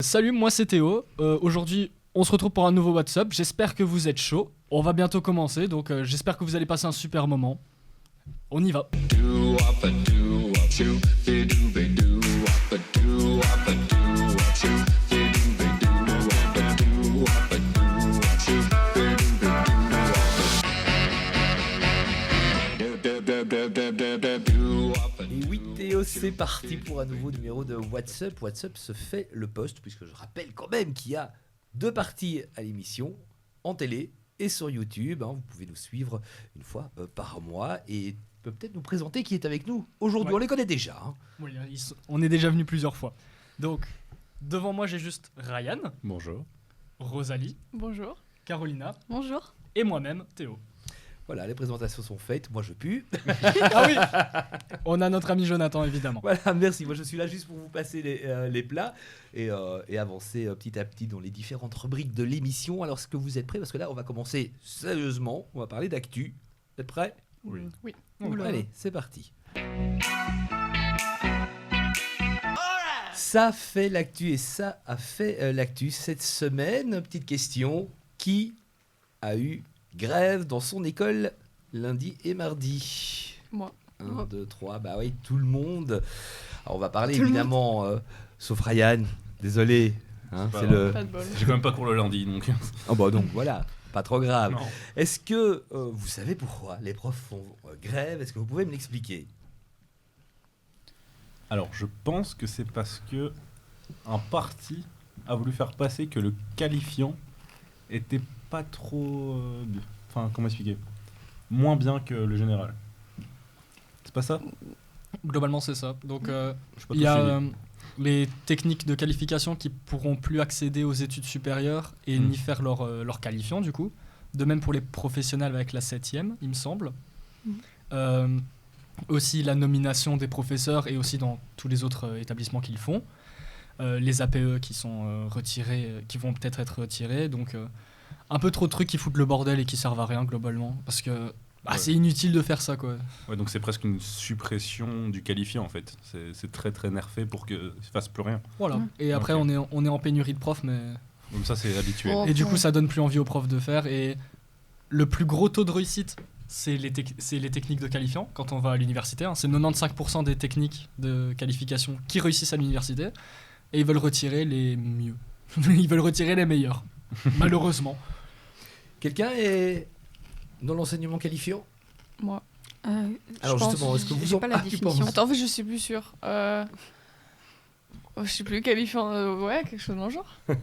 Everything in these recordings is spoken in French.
Salut, moi c'est Théo. Aujourd'hui, on se retrouve pour un nouveau WhatsApp. J'espère que vous êtes chaud. On va bientôt commencer, donc j'espère que vous allez passer un super moment. On y va. Et oui Théo, c'est parti pour un nouveau numéro de WhatsApp. WhatsApp se fait le post, puisque je rappelle quand même qu'il y a 2 parties à l'émission, en télé et sur YouTube. Vous pouvez nous suivre une fois par mois et peut-être nous présenter qui est avec nous aujourd'hui. Ouais. On les connaît déjà. Oui, on est déjà venu plusieurs fois. Donc, devant moi, j'ai juste Ryan, Bonjour. Rosalie, Bonjour. Carolina Bonjour. et moi-même, Théo. Voilà, les présentations sont faites. Moi, je pue. Ah oui. On a notre ami Jonathan, évidemment. Voilà, merci. Moi, je suis là juste pour vous passer les plats et avancer petit à petit dans les différentes rubriques de l'émission. Alors, est-ce que vous êtes prêts? Parce que là, on va commencer sérieusement. On va parler d'actu. Vous êtes prêts? Oui. Oui. Oula. Allez, c'est parti. Ça fait l'actu et ça a fait l'actu cette semaine. Petite question, qui a eu grève dans son école lundi et mardi? Moi. 1, 2, 3, bah oui, tout le monde. Alors on va parler Tout le évidemment, sauf Ryan, désolé. C'est pas C'est grave. le... Pas de bol. J'ai quand même pas cours le lundi, donc. Oh bah donc voilà, pas trop grave. Non. Est-ce que vous savez pourquoi les profs font grève? Est-ce que vous pouvez me l'expliquer? Alors, je pense que c'est parce que un parti a voulu faire passer que le qualifiant était pas trop. Enfin, comment expliquer? Moins bien que le général. C'est pas ça? Globalement, c'est ça. Donc, Je sais pas il y a tout suivi. les techniques de qualification qui pourront plus accéder aux études supérieures et ni faire leur qualifiant, du coup. De même pour les professionnels avec la 7e, il me semble. Aussi la nomination des professeurs et aussi dans tous les autres établissements qui le font. Les APE qui sont retirés, qui vont peut-être être retirés. Donc, un peu trop de trucs qui foutent le bordel et qui servent à rien globalement. Parce que Ouais. c'est inutile de faire ça, quoi. Ouais, donc c'est presque une suppression du qualifiant en fait. C'est très très nerfé pour que ça fasse plus rien. Voilà. Ouais. Et après, Ok. on est en pénurie de profs, mais... Donc ça c'est habituel. Oh. Et du coup, Ouais. ça donne plus envie aux profs de faire. Et le plus gros taux de réussite, c'est les techniques de qualifiant quand on va à l'université. Hein. C'est 95% des techniques de qualification qui réussissent à l'université. Et ils veulent retirer les mieux. Ils veulent retirer les meilleurs. Malheureusement. Quelqu'un est dans l'enseignement qualifiant? Moi. Alors Je pense. justement, est-ce que vous j'ai en... pas la tu définition. penses Attends, en fait, je suis plus sûre. Je sais plus, qualifiant. Ouais, quelque chose dans le genre. Je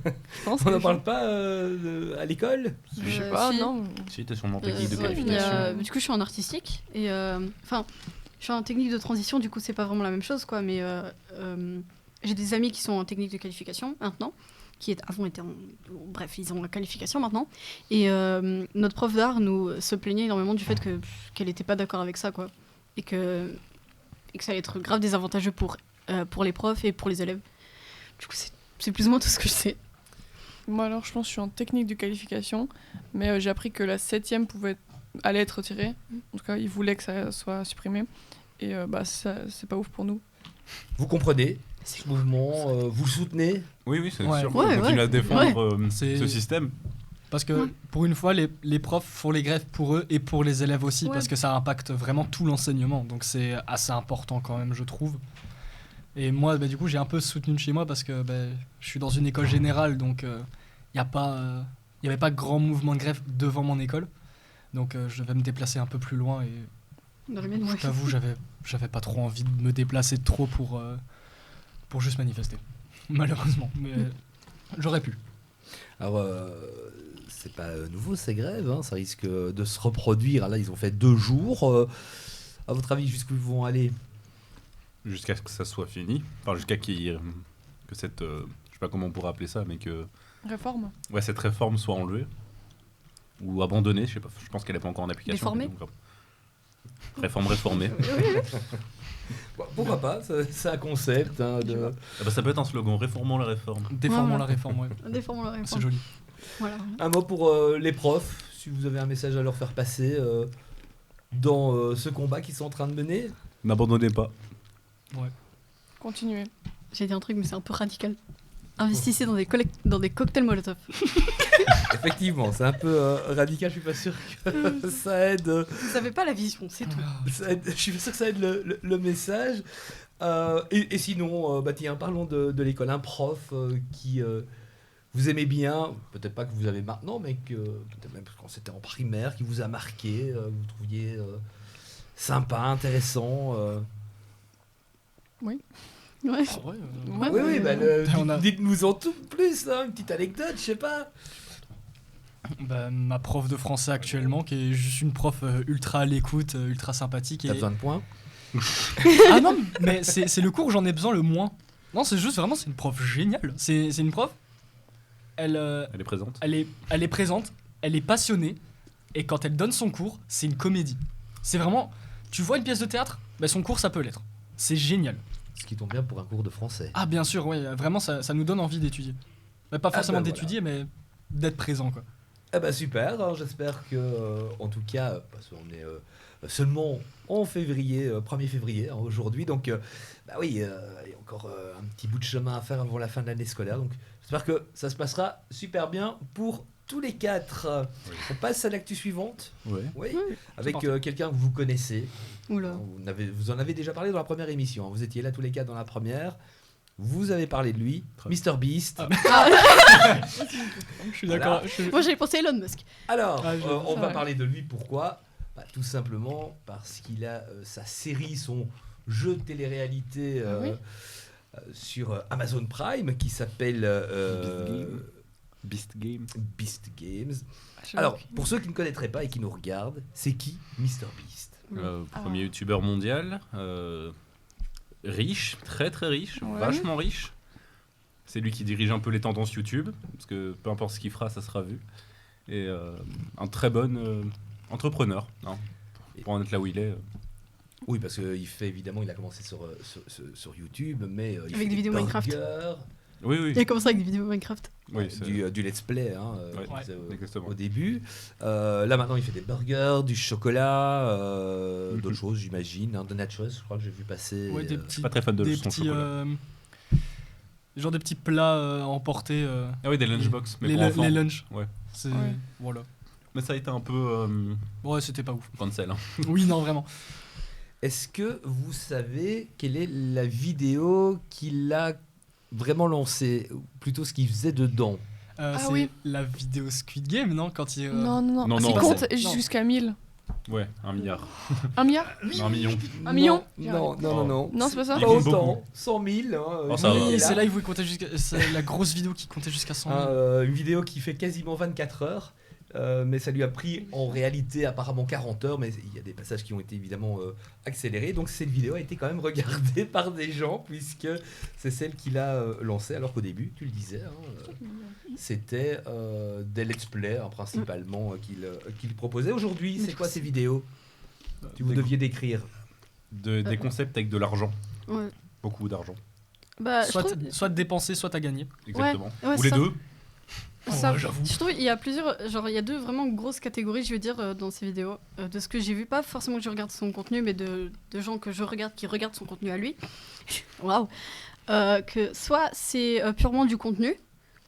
pense. On n'en qualifiant. parle pas à l'école? Je sais pas, si. non. Si t'es sûrement technique de Ouais, qualification. du coup, je suis en artistique et enfin, je suis en technique de transition. Du coup, c'est pas vraiment la même chose, quoi. Mais j'ai des amis qui sont en technique de qualification maintenant, avant étaient bref, ils ont la qualification maintenant. Et notre prof d'art nous se plaignait énormément du fait qu'elle était pas d'accord avec ça, quoi, et que ça allait être grave désavantageux pour les profs et pour les élèves. Du coup, c'est plus ou moins tout ce que je sais. Moi, alors, je pense que je suis en technique de qualification, mais j'ai appris que la 7e allait être retirée. En tout cas, ils voulaient que ça soit supprimé. Et ça, c'est pas ouf pour nous. Vous comprenez ce mouvement? Vous le soutenez? Oui, oui, c'est Ouais. sûr. Ouais, On continue ouais. à défendre C'est- ce système. Parce que Ouais. pour une fois, les profs font les grèves pour eux et pour les élèves aussi. Ouais. Parce que ça impacte vraiment tout l'enseignement. Donc c'est assez important quand même, je trouve. Et moi, du coup, j'ai un peu soutenu de chez moi parce que je suis dans une école générale. Donc il n'y avait pas grand mouvement de grève devant mon école. Donc je devais me déplacer un peu plus loin. Et Dans le mienne, ouais. je t'avoue, j'avais pas trop envie de me déplacer trop pour juste manifester. Malheureusement. Mais j'aurais pu. Alors, c'est pas nouveau ces grèves, hein, ça risque de se reproduire. Là, ils ont fait 2 jours. À votre avis, jusqu'où ils vont aller? Jusqu'à ce que ça soit fini. Enfin, jusqu'à que cette. Je sais pas comment on pourrait appeler ça, mais que. Réforme. Ouais, cette réforme soit enlevée. Ou abandonnée, je sais pas. Je pense qu'elle n'est pas encore en application. Déformée. donc, réforme réformée. Bon, pourquoi pas? C'est un concept. Hein, de... Ah bah, ça peut être un slogan, réformons la réforme. Déformons Ouais. la réforme, ouais. Déformons la réforme. C'est joli. Voilà. Un mot pour les profs, si vous avez un message à leur faire passer dans ce combat qu'ils sont en train de mener. N'abandonnez pas. Ouais. Continuer. J'ai dit un truc, mais c'est un peu radical. Investissez dans des cocktails Molotov. Effectivement, c'est un peu radical, je suis pas sûr que ça aide. Vous avez pas la vision, c'est tout. Je suis pas sûr que ça aide le message. Et sinon, tiens, parlons de l'école. Un prof qui vous aimez bien, peut-être pas que vous avez maintenant, mais que peut-être même quand c'était en primaire, qui vous a marqué, vous trouviez sympa, intéressant. Ouais. Ouais. Oui, On a- dites-nous en tout plus, hein, une petite anecdote, je sais pas. Bah, ma prof de français actuellement, qui est juste une prof ultra à l'écoute, ultra sympathique. T'as besoin de points? Ah non, mais c'est le cours où j'en ai besoin le moins. Non, c'est juste vraiment, c'est une prof géniale. C'est une prof, elle Elle est présente. elle est présente, elle est passionnée, et quand elle donne son cours, c'est une comédie. C'est vraiment, tu vois une pièce de théâtre, bah son cours ça peut l'être. C'est génial. Ce qui tombe bien pour un cours de français. Ah bien sûr, ouais, vraiment ça nous donne envie d'étudier. Bah, pas forcément bah, d'étudier, mais d'être présent quoi. Ah bah super, hein, j'espère que, en tout cas, parce qu'on est seulement en février, 1er février hein, aujourd'hui, donc bah oui, il y a encore un petit bout de chemin à faire avant la fin de l'année scolaire, donc j'espère que ça se passera super bien pour tous les quatre. Oui. On passe à l'actu suivante, Ouais. oui, Oui, avec parti. quelqu'un que vous connaissez. Oula. Vous en avez déjà parlé dans la première émission, hein. Vous étiez là tous les quatre dans la première. Vous avez parlé de lui, Très bien. Mr Beast. Je suis Voilà. d'accord. Moi j'avais pensé à Elon Musk. Alors, Ah, je- on ça, va ouais. parler de lui. Pourquoi tout simplement parce qu'il a sa série, son jeu de télé-réalité Ah oui. sur Amazon Prime qui s'appelle Beast Game. Beast Games. J'avoue Alors, que- pour ceux qui ne connaîtraient pas et qui nous regardent, c'est qui Mr Beast? Premier youtubeur mondial. Riche, très très riche, Ouais. vachement riche. C'est lui qui dirige un peu les tendances YouTube, parce que peu importe ce qu'il fera, ça sera vu. Et un très bon entrepreneur, hein, pour en être là où il est. Oui, parce qu'il fait évidemment, il a commencé sur YouTube, mais il Avec fait des vidéos Minecraft. burgers, Oui, oui. Il a commencé avec des vidéos Minecraft. oui c'est- du let's play hein, Ouais, qu'il faisait exactement. au début. Là maintenant il fait des burgers, du chocolat, d'autres choses j'imagine, hein, de nachos je crois que j'ai vu passer. Ouais, des Je suis petits, pas très fan de des son petits, chocolat. genre des petits plats à emporter. Ah oui, des lunchbox, mais les, pour enfants. les lunchs. Ouais. C'est Ouais. voilà. Mais ça a été un peu Ouais, c'était pas ouf. cancel. Hein. Oui, non, vraiment. Est-ce que vous savez quelle est la vidéo qu'il a vraiment lancée, ou plutôt ce qu'il faisait dedans? Ah C'est oui. la vidéo Squid Game, non? Quand il. Non, non, non. Non, Il non, compte c'est- non. jusqu'à 1000. Ouais, 1 milliard. 1 milliard? Non, 1 million. Un million? Non. Non, c'est pas ça? Il Pas compte autant, beaucoup. 100 000. Hein, Oh, ça va. Oui, et c'est là, là où il comptait jusqu'à. C'est la grosse vidéo qui comptait jusqu'à 100 000. une vidéo qui fait quasiment 24 heures. Mais ça lui a pris en réalité apparemment 40 heures, mais il y a des passages qui ont été évidemment accélérés. Donc cette vidéo a été quand même regardée par des gens, puisque c'est celle qu'il a lancée, alors qu'au début, tu le disais, hein, c'était des let's play hein, principalement qu'il proposait. Aujourd'hui, c'est quoi ces vidéos? Si vous Des- deviez décrire. Des concepts avec de l'argent. Ouais. Beaucoup d'argent. Bah, je Soit, trouve- soit dépenser, soit t'as gagné. Exactement. ouais, Ou les ça. deux. Ça, Ouais, j'avoue. je trouve il y a plusieurs, genre il y a deux vraiment grosses catégories, je veux dire, dans ces vidéos. De ce que j'ai vu, pas forcément que je regarde son contenu, mais de gens que je regarde qui regardent son contenu à lui. Waouh. Que soit c'est purement du contenu,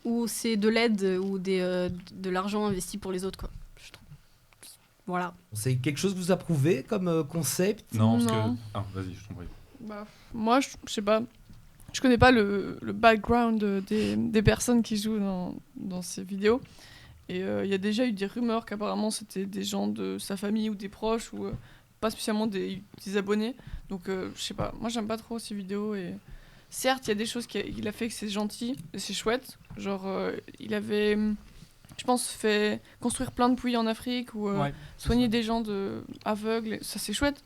ou c'est de l'aide ou de l'argent investi pour les autres, quoi. Je trouve. Voilà. C'est quelque chose que vous approuvez comme concept? Non, parce Non. que. Ah, vas-y, je t'en prie. Bah, moi, je sais pas. Je connais pas le background des personnes qui jouent dans ces vidéos. Et il y a déjà eu des rumeurs qu'apparemment c'était des gens de sa famille ou des proches ou pas spécialement des abonnés. Donc je sais pas, moi j'aime pas trop ces vidéos. Et certes, il y a des choses qu'il a fait que c'est gentil et c'est chouette. Genre, il avait, je pense, fait construire plein de puits en Afrique ou Ouais. soigner des gens aveugles. Et ça c'est chouette.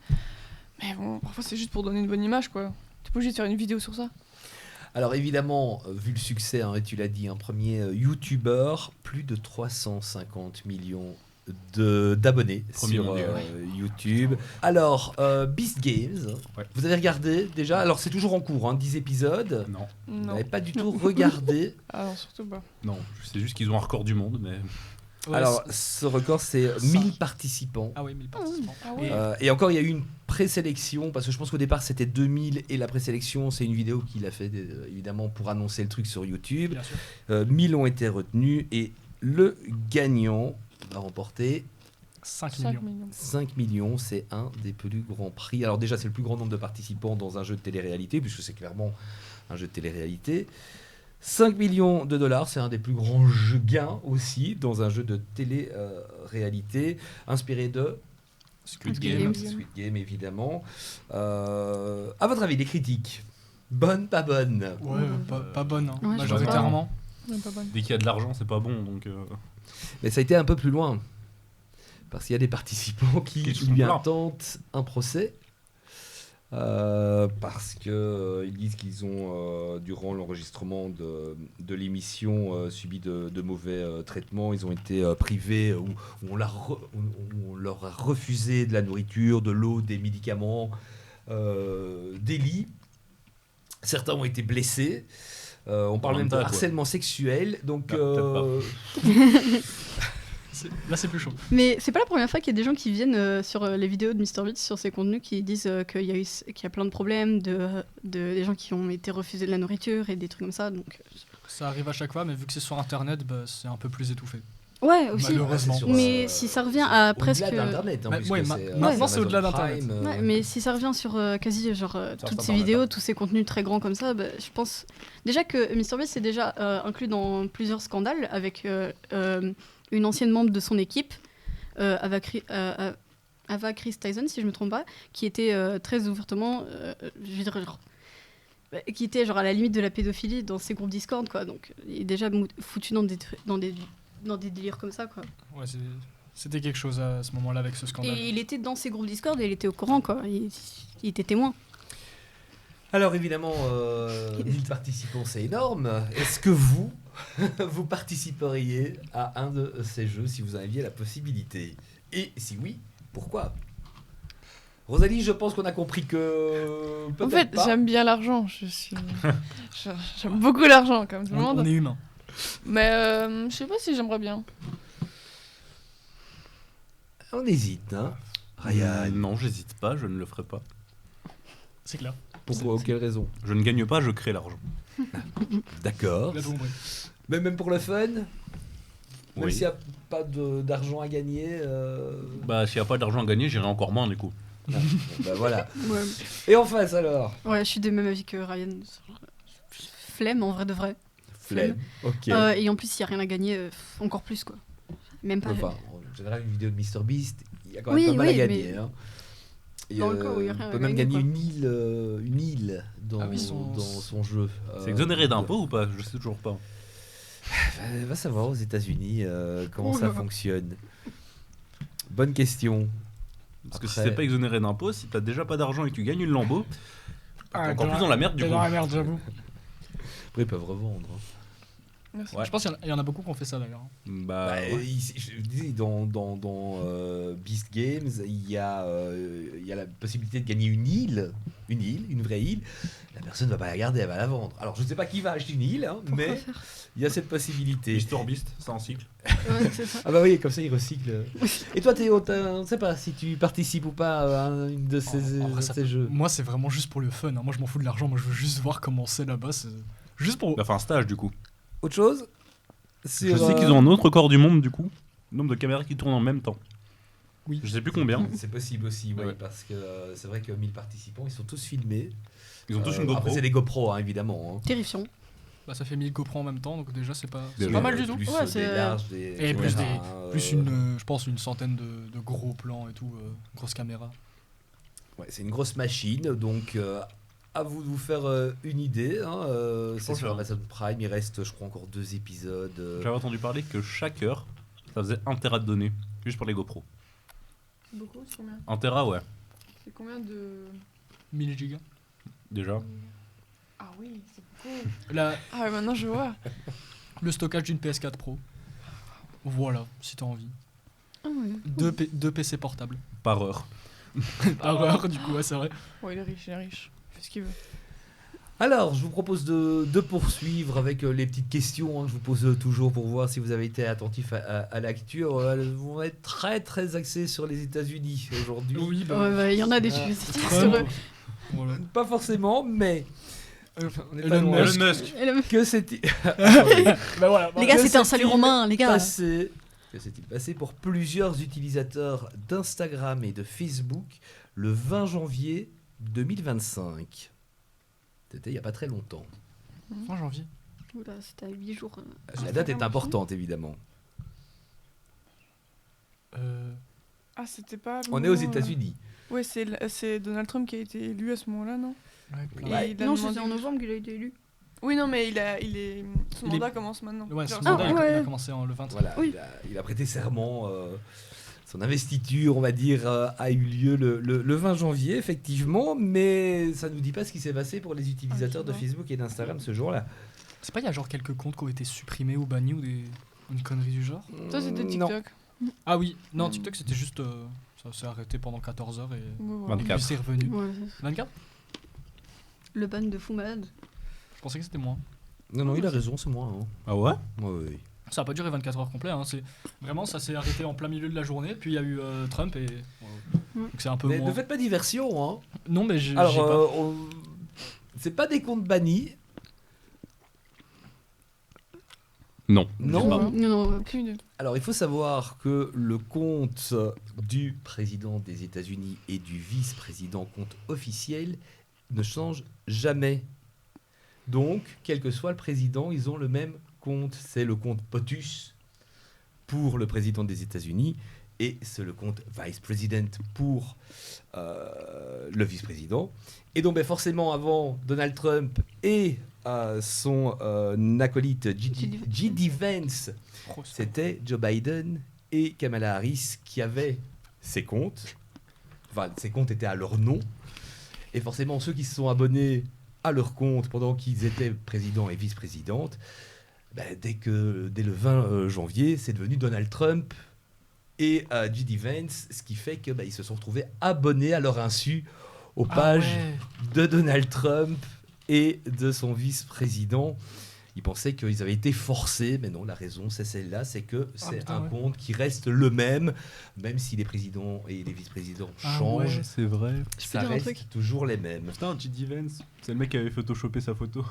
Mais bon, parfois c'est juste pour donner une bonne image, quoi. T'es pas obligé de faire une vidéo sur ça. Alors évidemment, vu le succès, hein, et tu l'as dit, un premier YouTuber, plus de 350 millions d'abonnés Premier sur mondial. YouTube. Alors, Beast Games, Ouais. vous avez regardé déjà? Alors c'est toujours en cours, hein, 10 épisodes. Non, Vous Non. n'avez pas du tout regardé. Ah non, surtout pas. non. C'est juste qu'ils ont un record du monde, mais. Ouais, Alors, c'est- ce record, c'est Ça. 1000 participants. Ah oui, 1000 participants. Ah ouais. Et Et encore, il y a eu une présélection, parce que je pense qu'au départ, c'était 2000, et la présélection, c'est une vidéo qu'il a fait, évidemment, pour annoncer le truc sur YouTube. bien sûr. 1000 ont été retenus, et le gagnant va remporter 5 5 millions. millions. 5 millions. C'est un des plus grands prix. Alors déjà, c'est le plus grand nombre de participants dans un jeu de télé-réalité, puisque c'est clairement un jeu de télé-réalité. 5 millions de dollars, c'est un des plus grands gains aussi dans un jeu de télé-réalité, inspiré de Squid Squid Game. Game. Squid Game, évidemment. À votre avis, les critiques, bonnes, pas bonnes? Ouais, pas bonne, hein. Ouais, je Majoritairement. Ouais, pas bonne. Dès qu'il y a de l'argent, c'est pas bon, donc... Mais ça a été un peu plus loin. Parce qu'il y a des participants qui Qui se lui font plaindre. intentent un procès. Parce que ils disent qu'ils ont, durant l'enregistrement de l'émission, subi de mauvais traitements. Ils ont été privés, ou on leur a refusé de la nourriture, de l'eau, des médicaments, des lits. Certains ont été blessés. On parle même de Mental, quoi. harcèlement sexuel. Donc, Ah, peut-être Là, c'est plus chaud. Mais c'est pas la première fois qu'il y a des gens qui viennent sur les vidéos de MrBeast, sur ses contenus, qui disent qu'il y a plein de problèmes, des gens qui ont été refusés de la nourriture et des trucs comme ça. Donc... Ça arrive à chaque fois, mais vu que c'est sur Internet, bah, c'est un peu plus étouffé. Ouais, aussi. Malheureusement. Mais si ça revient à presque... Au-delà d'Internet, hein, Bah, puisque ouais, c'est, maintenant, c'est Amazon au-delà d'Internet. Prime, Ouais, mais si ça revient sur quasi genre toutes ressemble ces à vidéos, Internet. tous ces contenus très grands comme ça, bah, je pense déjà que MrBeast est déjà inclus dans plusieurs scandales avec une ancienne membre de son équipe, Ava Chris Tyson, si je me trompe pas, qui était très ouvertement, je veux dire, genre, qui était genre à la limite de la pédophilie dans ses groupes Discord, quoi. Donc il est déjà foutu dans des délires comme ça, quoi. Ouais, c'était quelque chose à ce moment-là avec ce scandale. Et il était dans ses groupes Discord et il était au courant, quoi. Il était témoin. Alors évidemment, 1000 participants, c'est énorme. Est-ce que vous, vous participeriez à un de ces jeux si vous en aviez la possibilité? Et si oui, pourquoi? Rosalie, je pense qu'on a compris que... En peut-être fait, pas. j'aime bien l'argent. J'aime beaucoup l'argent, comme tout le On monde. est humain. Mais je sais pas si j'aimerais bien. On hésite, hein. Ryan, Non, j'hésite pas, je ne le ferai pas. C'est clair. pourquoi, quelle raison? Je ne gagne pas, je crée l'argent. D'accord. Là, tout compris. Mais même pour le fun, même Oui. s'il n'y a pas d'argent à gagner, Bah, s'il n'y a pas d'argent à gagner, j'irai encore moins, du coup. bah voilà. Ouais. Et en face alors? Ouais, je suis de même avis que Ryan. Flemme, en vrai de vrai. Flemme. Ok. Et en plus, s'il n'y a rien à gagner, encore plus, quoi. Même pas. Enfin, en général, une vidéo de MrBeast, il y a quand même Oui, pas mal oui, à gagner. mais- Hein. Et, Dans le cas où il y a rien on à peut même gagner, gagner quoi. une île dans, Ah oui, dans son jeu. C'est exonéré d'impôts ou pas? Je sais toujours pas. Va savoir aux États-Unis comment Oh ça là. fonctionne. Bonne question. Parce que si Après- c'est pas exonéré d'impôts, si t'as déjà pas d'argent et que tu gagnes une Lambo, t'es encore plus dans la merde, du T'es coup. dans la merde, j'avoue. Après, ils peuvent revendre. Hein. Ouais. Je pense qu'il y en a beaucoup qui ont fait ça d'ailleurs. Bah, Bah, ouais. je dis, dans Beast Games, il y a la possibilité de gagner une île, une vraie île. La personne ne va pas la garder, elle va la vendre. Alors, je ne sais pas qui va acheter une île, hein, Pourquoi mais faire il y a cette possibilité. Mr Beast, c'est un cycle. Ouais, c'est ça. Ah bah oui, comme ça, il recycle. Et toi, Théo, on ne sait pas si tu participes ou pas à une de En vrai, ça ces peut- jeux. Moi, c'est vraiment juste pour le fun. Hein. Moi, je m'en fous de l'argent. Moi, je veux juste voir comment c'est là-bas. C'est juste pour. Bah, enfin, un stage, du coup. Autre chose? Je Sur, sais qu'ils ont un autre record du monde, du coup. Nombre de caméras qui tournent en même temps. Oui. Je sais plus combien. C'est possible aussi, oui, Ouais. parce que c'est vrai que 1000 participants, ils sont tous filmés. Ils ont tous une Après, GoPro. c'est des GoPro, hein, évidemment. Hein. Terrifiant. Bah, ça fait 1000 GoPro en même temps. Donc, déjà, c'est pas, Déjà. pas mal du tout. Plus Ouais, des c'est- larges, des Et plus caméras, Plus je pense, une centaine de gros plans et tout. Grosses caméras. Ouais, c'est une grosse machine, donc à vous de vous faire une idée. Hein, c'est pense sur que- Amazon Prime, il reste, je crois, encore 2 épisodes. J'avais entendu parler que chaque heure, ça faisait 1 Tera de données. Juste pour les GoPro. Beaucoup, c'est combien? 1 Tera, ouais. C'est combien de. 1000 gigas. Déjà. Ah oui, c'est beaucoup. Là, Ah ouais, maintenant je vois. le stockage d'une PS4 Pro. Voilà, si t'as envie. Ah ouais. Deux PC portables. Par heure. Par heure, du coup, ouais, c'est vrai. Ouais, il est riche, il est riche. Il fait ce qu'il veut. Alors, je vous propose de poursuivre avec les petites questions que je vous pose toujours pour voir si vous avez été attentif à l'actu. Elles vont être très très axées sur les États-Unis aujourd'hui. Oui, Il y en a des Ah. sujets Trump. sur eux. Voilà. Pas forcément, mais on est pas Elon loin. Musk. Elon Musk. Et le- Que s'est-il Bah voilà, Les gars, Que c'était un salut s'est-il romain, les gars. passé Que s'est-il passé pour plusieurs utilisateurs d'Instagram et de Facebook le 20 janvier 2025? C'était il n'y a pas très longtemps. fin janvier. Oula, c'était à 8 jours. La date est importante, évidemment. Ah, c'était pas. le On est aux moment, États-Unis. Ouais, c'est Donald Trump qui a été élu à ce moment-là, non? Ouais, plein. Et Ouais. il a Non, demandé- c'était en novembre qu'il a été élu. Oui, non, mais son Il mandat est- commence maintenant. Ouais, son Genre, mandat, il ouais. a commencé en le 20. Voilà, Oui. il a prêté serment. Son investiture, on va dire, a eu lieu le 20 janvier, effectivement, mais ça ne nous dit pas ce qui s'est passé pour les utilisateurs de sais pas. Facebook et d'Instagram ce jour-là. C'est pas, il y a genre quelques comptes qui ont été supprimés ou bannis ou une connerie du genre? Toi, c'était Non. TikTok. Ah oui, non, TikTok c'était juste. Ça s'est arrêté pendant 14 heures et. Ouais, voilà. 24. Puis c'est revenu. Ouais, 24? le ban de fou malade. Je pensais que c'était moins. Non, il a raison, c'est moi. Hein. Ah ouais? Ouais, ouais. Ça a pas duré 24 heures complètes. Hein. Vraiment, ça s'est arrêté en plein milieu de la journée. Puis il y a eu Trump et. Donc c'est un peu Mais moins. ne faites pas diversion, hein. Non, mais j'ai Alors, pas. c'est pas des comptes bannis. Non. Non. Pas. Non, Aucune idée. Alors, il faut savoir que le compte du président des États-Unis et du vice-président, compte officiel, ne change jamais. Donc, quel que soit le président, ils ont le même compte. C'est le compte POTUS pour le président des États-Unis et c'est le compte vice-president pour le vice-président. Et donc, ben, forcément, avant Donald Trump et son acolyte J.D. Vance, c'était Joe Biden et Kamala Harris qui avaient ces comptes. Enfin, ces comptes étaient à leur nom. Et forcément, ceux qui se sont abonnés à leur compte pendant qu'ils étaient président et vice-présidente, ben, dès le 20 janvier, c'est devenu Donald Trump et J.D. Vance, ce qui fait que ben, ils se sont retrouvés abonnés à leur insu aux Ah pages ouais. de Donald Trump et de son vice-président. Ils pensaient qu'ils avaient été forcés, mais non, la raison c'est celle-là, c'est que c'est putain, un ouais. compte qui reste le même si les présidents et les vice-présidents Ah changent, ouais. C'est vrai. Je peux ça dire un reste truc toujours les mêmes. Putain, J.D. Vance, c'est le mec qui avait photoshopé sa photo.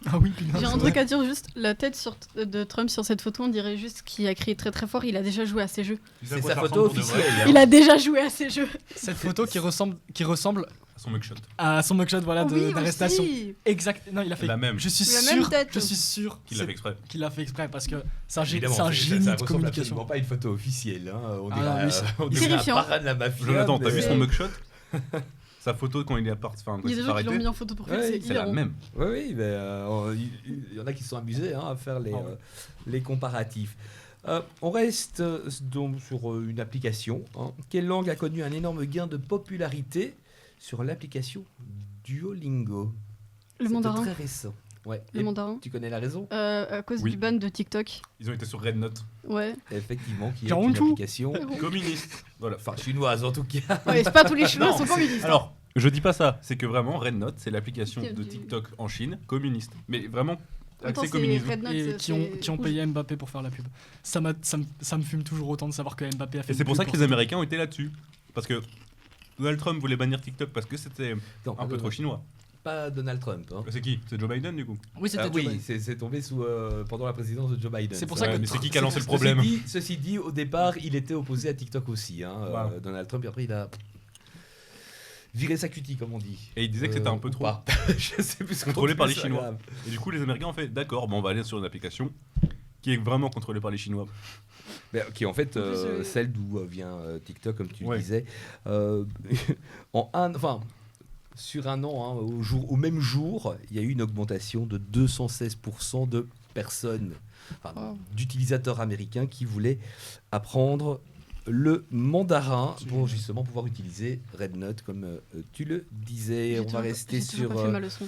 Ah oui, putain. J'ai c'est un vrai. truc à dire juste, la tête de Trump sur cette photo, on dirait juste qu'il a crié très très fort, il a déjà joué à ces jeux. C'est sa photo officielle. hein. Il a déjà joué à ces jeux. Cette photo qui ressemble Son mugshot. à son mugshot voilà, Oh oui, d'arrestation. aussi. Exact. Non, il a fait. La même. Je suis La même sûr. tête. Je suis sûr Qu'il l'a fait exprès. qu'il l'a fait exprès parce que c'est un, Évidemment, c'est un ça génie ça de ressemble absolument communication. pas à une photo officielle. Hein. On Ah dirait, non, oui, c'est- on dirait un terrifiant. parrain de la mafia. Jonathan, t'as mais- vu son mugshot? Sa photo quand il est parti, enfin, quand Il y a il des s'est gens qui l'ont arrêté, mis en photo profil, Ouais, c'est c'est la hilarant. même. Oui, oui, mais il y en a qui se sont amusés à faire Ah ouais. les comparatifs. On reste donc sur une application. Hein. Quelle langue a connu un énorme gain de popularité sur l'application Duolingo? Le C'était mandarin. très récent. Ouais. Le Et mandarin. tu connais la raison? À cause Oui. du ban de TikTok. Ils ont été sur Red Note. Ouais. Effectivement, qui est Quarante une tout. application, Communiste. Voilà. enfin chinoise en tout cas. Ouais, c'est pas tous les Chinois Non, sont communistes. Alors, je dis pas ça. C'est que vraiment, Red Note, c'est l'application Qui- de TikTok en Chine, communiste. Mais vraiment, Attends, accès c'est communisme. Red Note, Et c'est- qui ont c'est payé Mbappé pour faire la pub. Ça me fume toujours autant de savoir que Mbappé a fait Et c'est une pour ça pub que les Américains ont été là-dessus. Parce que Donald Trump voulait bannir TikTok parce que c'était Non, un peu trop chinois. Pas Donald Trump. Hein. C'est qui? C'est Joe Biden du coup? Oui, c'était Ah oui, Joe Biden. c'est tombé pendant la présidence de Joe Biden. C'est pour ça. ça que mais c'est qui a lancé le problème? Ceci dit, au départ, il était opposé à TikTok aussi, hein, Wow. Donald Trump, et après il a viré sa cutie, comme on dit. Et il disait que c'était un peu ou trop. pas. Je sais plus ce qu'on Contrôlé par trouve les ça Chinois. grave. Et du coup, les Américains ont fait d'accord, bon, on va aller sur une application qui est vraiment contrôlée par les Chinois. Mais, qui est en fait plus, celle d'où vient TikTok, comme tu le Ouais. disais. Sur un an, hein, au même jour, il y a eu une augmentation de 216% de personnes, Wow. d'utilisateurs américains qui voulaient apprendre le mandarin pour justement pouvoir utiliser Red Note, comme tu le disais. J'ai On va toujours- rester j'ai toujours sur pas fait ma leçon.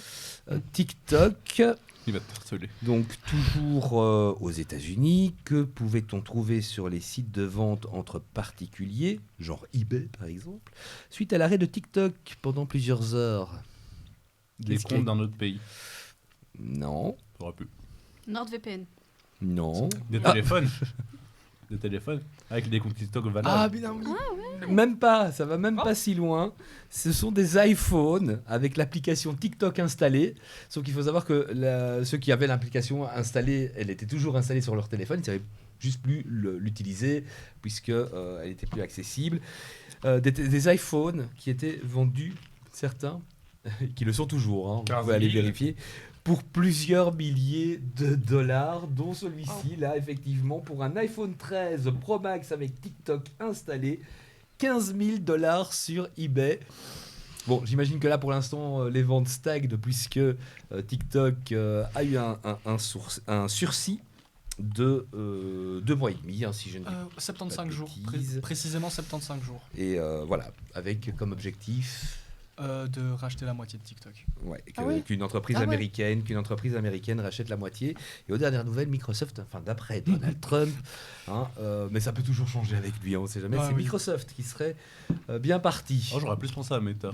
TikTok. Il va te harceler. Donc toujours aux États-Unis, que pouvait-on trouver sur les sites de vente entre particuliers, genre eBay par exemple, suite à l'arrêt de TikTok pendant plusieurs heures? Des Qu'est-ce comptes qu'il- d'un autre pays. Non. Ça aurait pu. NordVPN. Non. Des Ah. téléphones. Des téléphones. Avec des comptes TikTok valables. Ah, bien oui. Même pas, ça va même Oh. pas si loin. Ce sont des iPhones avec l'application TikTok installée. Sauf qu'il faut savoir que ceux qui avaient l'application installée, elle était toujours installée sur leur téléphone. Ils ne savaient juste plus l'utiliser puisque elle était plus accessible. Des iPhones qui étaient vendus, certains, qui le sont toujours, hein, vous 15 pouvez aller 000. vérifier, pour plusieurs milliers de dollars, dont celui-ci, là, effectivement, pour un iPhone 13 Pro Max avec TikTok installé, 15 000 $ sur eBay. Bon, j'imagine que là, pour l'instant, les ventes stagnent puisque TikTok a eu un sursis de 2 mois et demi, hein, si je ne dis pas 75 de jours. bêtises. Précisément 75 jours. Et voilà, avec comme objectif De racheter la moitié de TikTok. Ah oui. qu'une entreprise Ah ouais. américaine rachète la moitié. Et aux dernières nouvelles, Microsoft, enfin d'après Donald Trump, hein, mais ça peut toujours changer avec lui, hein, on ne sait jamais, Ah c'est oui. Microsoft qui serait bien parti. Oh, j'aurais plus pensé à Meta.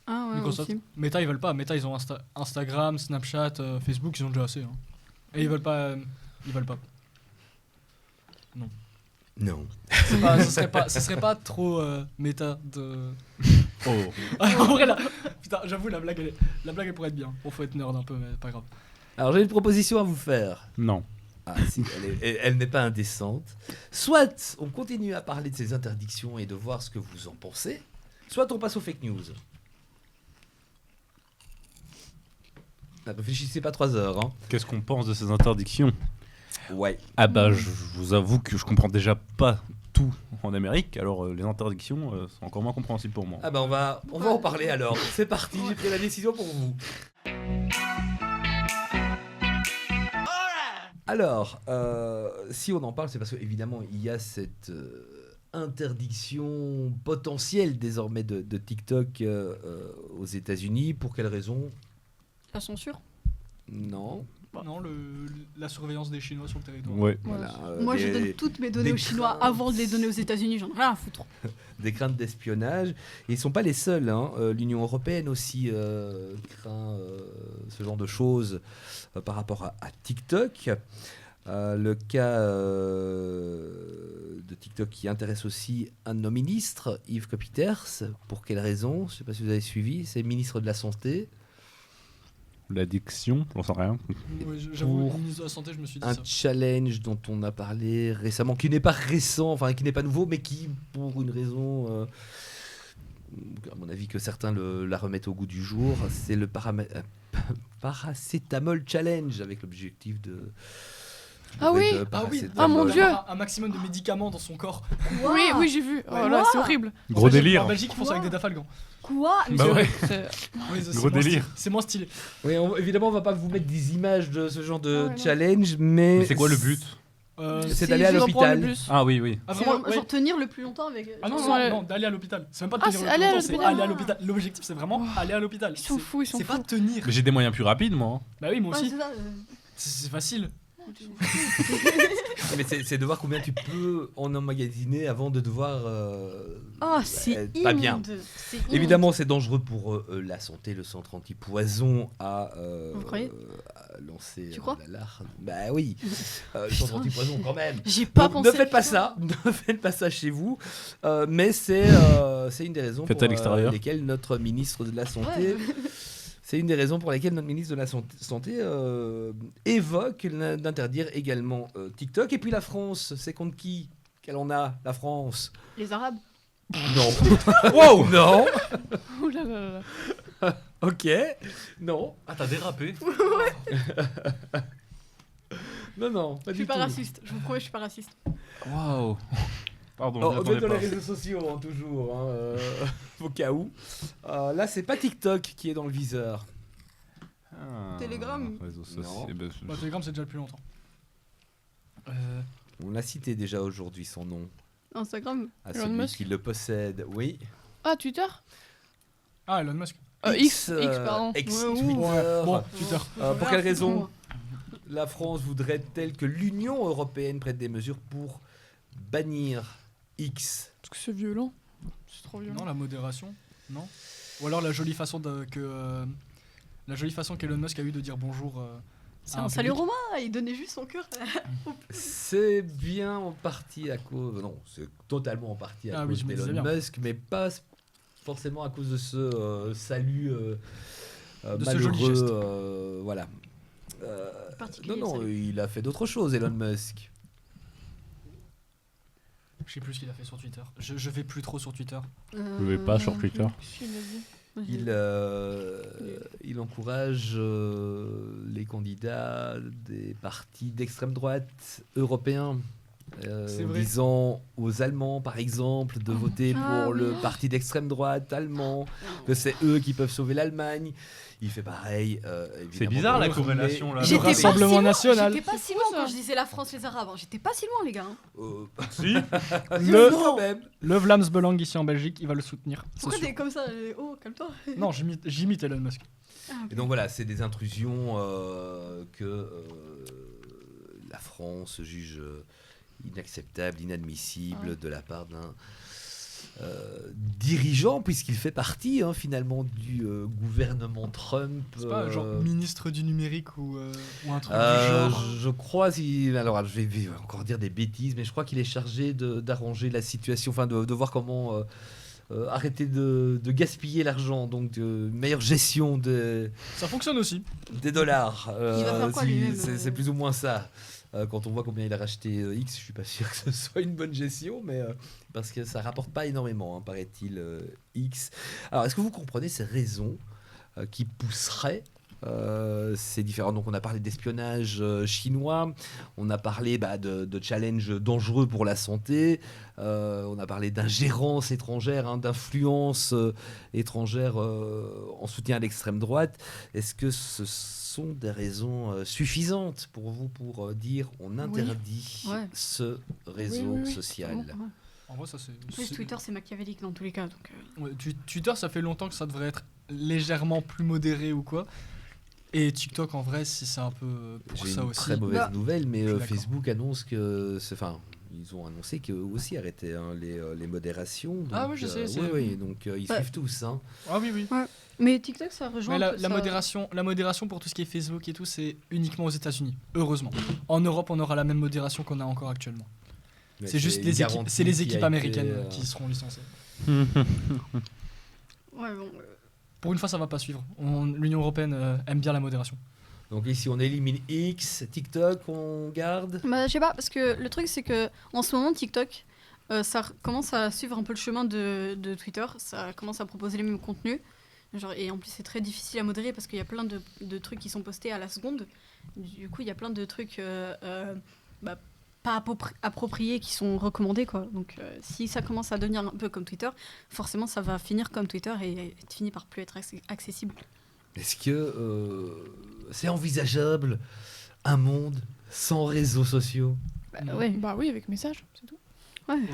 Ah ouais, Microsoft. aussi. Meta, ils veulent pas. Meta, ils ont Instagram, Snapchat, Facebook, ils ont déjà assez. Hein. Et ils veulent pas. Ils veulent pas. Non. Ce serait pas trop méta de. Oh. En vrai, là, putain, j'avoue, la blague, elle pourrait être bien. Bon, faut être nerd un peu, mais pas grave. Alors j'ai une proposition à vous faire. Non. Ah, si, elle n'est pas indécente. Soit on continue à parler de ces interdictions et de voir ce que vous en pensez, soit on passe aux fake news. Ne réfléchissez pas 3 heures. Hein. Qu'est-ce qu'on pense de ces interdictions? Ouais. Ah bah, je vous avoue que je comprends déjà pas tout en Amérique, alors les interdictions sont encore moins compréhensibles pour moi. Ah bah on va en parler alors. C'est parti, j'ai pris la décision pour vous. Alors, si on en parle, c'est parce qu'évidemment, il y a cette interdiction potentielle désormais de TikTok aux États-Unis. Pour quelle raison? La censure. Non. Non, la surveillance des Chinois sur le territoire. Ouais. Voilà, Moi, je des- donne toutes mes données des aux Chinois craintes. avant de les donner aux États-Unis. J'en ai rien à foutre. des craintes d'espionnage. Et ils ne sont pas les seuls. Hein. L'Union européenne aussi craint ce genre de choses par rapport à TikTok. Le cas de TikTok qui intéresse aussi un de nos ministres, Yves Copiters. Pour quelle raison? Je ne sais pas si vous avez suivi. C'est ministre de la Santé. L'addiction, j'en sais rien. Ouais, j'avoue, Pour le ministre de la Santé, je me suis dit Un ça. challenge dont on a parlé récemment, qui n'est pas récent, enfin qui n'est pas nouveau, mais qui, pour une raison, à mon avis, que certains la remettent au goût du jour, c'est le paracétamol challenge, avec l'objectif de... Ah oui. de Ah oui, paracétamol. Ah, mon Dieu. Un maximum de médicaments dans son corps. Oui, oui, j'ai vu. Oh Ouais. là, c'est horrible. Gros délire. En Belgique, ils font ça avec des dafalgans. Quoi? Bah ouais. C'est- Oui, c'est Gros moins délire. stylé. C'est moins stylé. Oui, évidemment, on va pas vous mettre des images de ce genre de Ah ouais, non. challenge, mais... Mais c'est quoi le but? C'est d'aller à juste d'en prendre le l'hôpital. plus. Ah oui, oui. Ah, C'est vraiment, ouais. genre tenir le plus longtemps avec. Ah non, Ils non, sont allés- non, d'aller à l'hôpital. C'est même pas de Ah, tenir c'est le aller à plus longtemps, c'est l'hôpital. aller à l'hôpital. L'objectif, c'est vraiment aller à l'hôpital. Ils sont C'est- fous, ils sont C'est pas fous. tenir. Mais j'ai des moyens plus rapides, moi. Bah oui, moi Ouais, aussi. c'est ça. C'est facile. Mais c'est de voir combien tu peux en emmagasiner avant de devoir... Oh, c'est pas bien. immonde. C'est immonde. Évidemment, c'est dangereux pour la santé. Le centre anti-poison a Vous croyez lancé Tu crois l'alarme. Bah oui, le centre Putain, anti-poison quand même. J'ai pas Donc, pensé. ne faites pas ça, ne faites pas ça chez vous. Mais c'est une des raisons Faites pour à l'extérieur. lesquelles notre ministre de la Santé... Ouais. C'est une des raisons pour lesquelles notre ministre de la Santé évoque d'interdire également TikTok. Et puis la France, c'est contre qui qu'elle en a, la France? Les Arabes. Non. Wow, non. Ouh là là là là. Ok. Non. Ah, t'as dérapé. Non, non, pas Je du suis pas tout. raciste. Je vous promets, je suis pas raciste. Waouh. Pardon, Oh, je on m'y est dans les attendais pas. réseaux sociaux, hein, toujours, hein, au cas où. Là, c'est pas TikTok qui est dans le viseur. Ah, Telegram. réseaux sociaux, Non. ben, Bah, Telegram, c'est déjà depuis longtemps. On l'a cité déjà aujourd'hui, son nom. Instagram. À Elon celui Musk. qui le possède. Oui. Ah, Twitter Ah, Elon Musk. X, pardon. Ex-Twitter. Bon, Twitter. Pour quelle raison la France voudrait-elle que l'Union européenne prenne des mesures pour bannir X? Parce que c'est violent. C'est trop violent. Non, la modération. Non. Ou alors la jolie façon que la jolie façon qu'Elon Musk a eu de dire bonjour. C'est à un un salut public. Romain, il donnait juste son cœur. C'est bien en partie à cause. Non, c'est totalement en partie à Ah oui, cause je me disais d'Elon bien. Musk, mais pas forcément à cause de ce salut De ce joli malheureux. geste. Voilà. Particulier, Non, salut. il a fait d'autres choses, Elon Musk. Je sais plus ce qu'il a fait sur Twitter. Je vais plus trop sur Twitter. Je vais pas sur Twitter. Il a dit. Il encourage les candidats des partis d'extrême droite européens. C'est En vrai. disant aux Allemands, par exemple, de voter Ah, pour oui. le parti d'extrême droite allemand, que c'est eux qui peuvent sauver l'Allemagne. Il fait pareil. C'est bizarre la corrélation là. Le J'étais pas si Rassemblement loin, national. J'étais pas si loin quand je disais la France, les Arabes. hein. J'étais pas si loin, les gars. hein. Si. Quand même. Le Vlaams Belang ici en Belgique, il va le soutenir. c'est Pourquoi sûr. t'es comme ça Oh, calme-toi. Non, j'imite Elon Musk. Et donc voilà, c'est des intrusions que la France juge inacceptables, inadmissibles Ouais. de la part d'un dirigeant, puisqu'il fait partie finalement du gouvernement Trump. C'est pas genre ministre du numérique ou un truc Euh, du genre. je crois, alors je vais encore dire des bêtises, mais je crois qu'il est chargé d'arranger la situation, enfin de voir comment arrêter de gaspiller l'argent, donc de meilleure gestion Ça fonctionne aussi. des dollars. Il va faire quoi, lui-même, c'est plus ou moins ça. Quand on voit combien il a racheté X, je suis pas sûr que ce soit une bonne gestion, mais parce que ça rapporte pas énormément, paraît-il, X. Alors, est-ce que vous comprenez ces raisons qui pousseraient ces différents. Donc, on a parlé d'espionnage chinois, on a parlé de challenges dangereux pour la santé, on a parlé d'ingérence étrangère, d'influence étrangère en soutien à l'extrême droite. Est-ce que ce sont des raisons suffisantes pour vous pour dire on interdit Ouais. ce réseau oui, social? Ouais. En vrai, ça c'est. En plus, Twitter, c'est machiavélique dans tous les cas. Donc, Ouais, Twitter, ça fait longtemps que ça devrait être légèrement plus modéré ou quoi. Et TikTok, en vrai, si c'est un peu pour J'ai ça une aussi. très mauvaise Bah, nouvelle, mais je suis d'accord. Facebook annonce que, enfin, ils ont annoncé qu'eux aussi arrêtaient les modérations. Ah donc, oui, je sais, c'est- oui, donc ils Bah, suivent tous. Hein. Ah oui, oui. Mais TikTok, ça rejoint. Mais un peu ça. la modération pour tout ce qui est Facebook et tout, c'est uniquement aux États-Unis, heureusement. En Europe, on aura la même modération qu'on a encore actuellement. Mais C'est juste une les équipes, garantie c'est les qui a équipes été, américaines qui seront licenciées. Ouais, bon. Pour une fois, ça va pas suivre. L'Union européenne aime bien la modération. Donc ici, on élimine X, TikTok, on garde. Bah, je sais pas, parce que le truc, c'est que en ce moment, TikTok, ça commence à suivre un peu le chemin de Twitter. Ça commence à proposer les mêmes contenus. Genre, et en plus, c'est très difficile à modérer parce qu'il y a plein de trucs qui sont postés à la seconde. Du coup, il y a plein de trucs pas appropriés qui sont recommandés, quoi. Donc, si ça commence à devenir un peu comme Twitter, forcément, ça va finir comme Twitter et finir par plus être accessible. Est-ce que c'est envisageable un monde sans réseaux sociaux? Ouais. Bah oui, avec message, c'est tout.